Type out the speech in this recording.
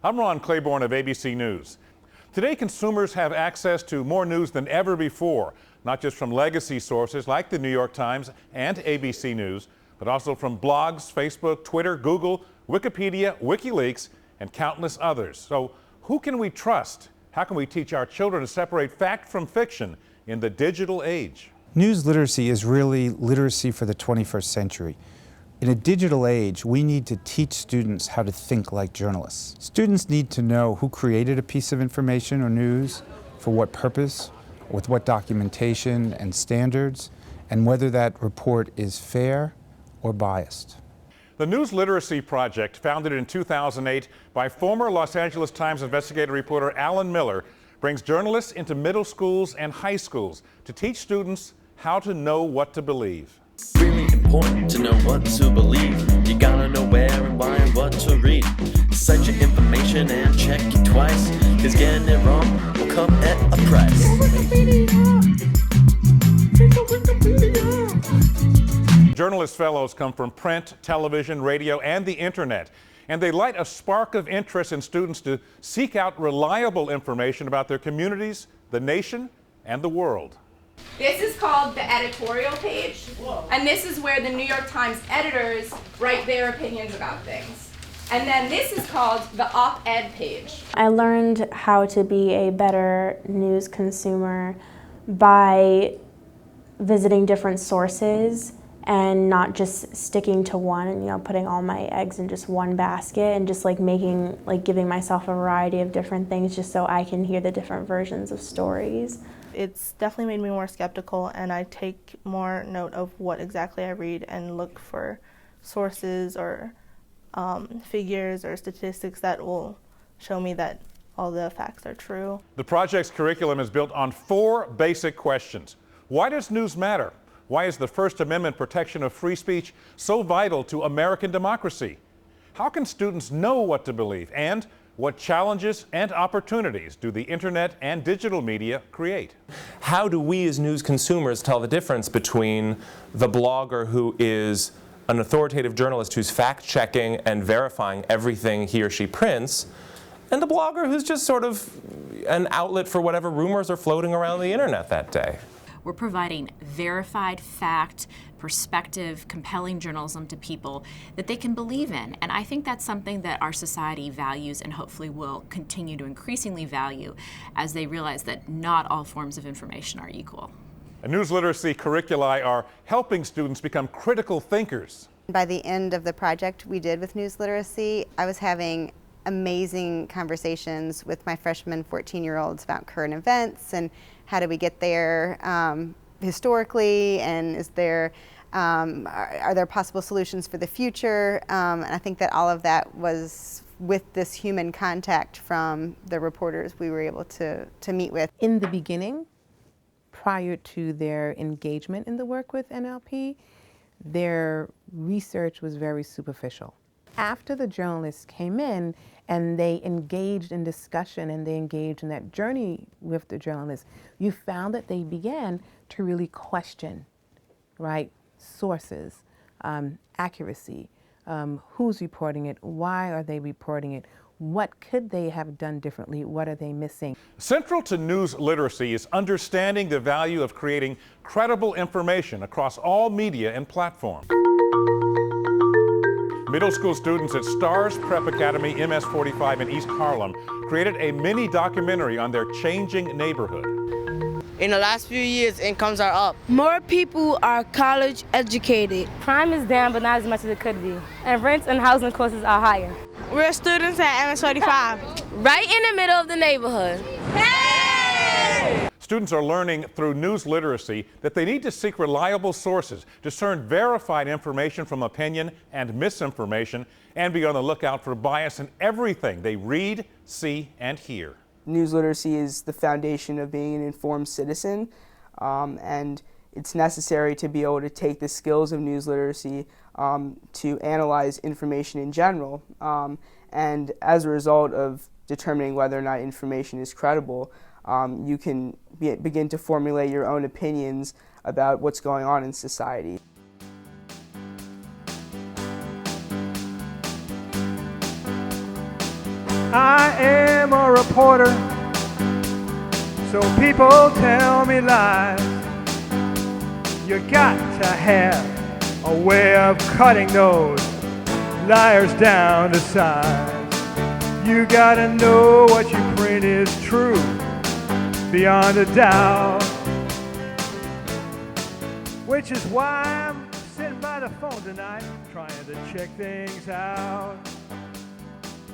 I'm Ron Claiborne of ABC News. Today, consumers have access to more news than ever before, not just from legacy sources like the New York Times and ABC News, but also from blogs, Facebook, Twitter, Google, Wikipedia, WikiLeaks, and countless others. So who can we trust? How can we teach our children to separate fact from fiction in the digital age? News literacy is really literacy for the 21st century. In a digital age, we need to teach students how to think like journalists. Students need to know who created a piece of information or news, for what purpose, with what documentation and standards, and whether that report is fair or biased. The News Literacy Project, founded in 2008 by former Los Angeles Times investigative reporter Alan Miller, brings journalists into middle schools and high schools to teach students how to know what to believe. Really important to know what to believe. You gotta know where and why and what to read. Cite your information and check it twice, cause getting it wrong will come at a price. Journalist fellows come from print, television, radio, and the internet, and they light a spark of interest in students to seek out reliable information about their communities, the nation, and the world. This is called the editorial page, and this is where the New York Times editors write their opinions about things. And then this is called the op-ed page. I learned how to be a better news consumer by visiting different sources and not just sticking to one and putting all my eggs in just one basket, and just giving myself a variety of different things just so I can hear the different versions of stories. It's definitely made me more skeptical, and I take more note of what exactly I read and look for sources or figures or statistics that will show me that all the facts are true. The project's curriculum is built on 4 basic questions. Why does news matter? Why is the First Amendment protection of free speech so vital to American democracy? How can students know what to believe? And what challenges and opportunities do the internet and digital media create? How do we as news consumers tell the difference between the blogger who is an authoritative journalist who's fact-checking and verifying everything he or she prints, and the blogger who's just sort of an outlet for whatever rumors are floating around the internet that day? We're providing verified fact, perspective, compelling journalism to people that they can believe in. And I think that's something that our society values and hopefully will continue to increasingly value as they realize that not all forms of information are equal. News literacy curriculi are helping students become critical thinkers. By the end of the project we did with news literacy, I was having amazing conversations with my freshman 14-year-olds about current events and how do we get there historically, and are there possible solutions for the future? And I think that all of that was with this human contact from the reporters we were able to meet with. In the beginning, prior to their engagement in the work with NLP, their research was very superficial. After the journalists came in and they engaged in discussion and they engaged in that journey with the journalists, you found that they began to really question, right, sources, accuracy, who's reporting it, why are they reporting it, what could they have done differently, what are they missing? Central to news literacy is understanding the value of creating credible information across all media and platforms. Middle school students at Stars Prep Academy MS-45 in East Harlem created a mini documentary on their changing neighborhood. In the last few years, incomes are up. More people are college educated. Crime is down, but not as much as it could be. And rents and housing costs are higher. We're students at MS-45. Right in the middle of the neighborhood. Hey! Students are learning through news literacy that they need to seek reliable sources, discern verified information from opinion and misinformation, and be on the lookout for bias in everything they read, see, and hear. News literacy is the foundation of being an informed citizen, and it's necessary to be able to take the skills of news literacy to analyze information in general, and as a result of determining whether or not information is credible, you can begin to formulate your own opinions about what's going on in society. I am a reporter, so people tell me lies. You got to have a way of cutting those liars down to size. You gotta know what you print is true beyond a doubt. Which is why I'm sitting by the phone tonight trying to check things out.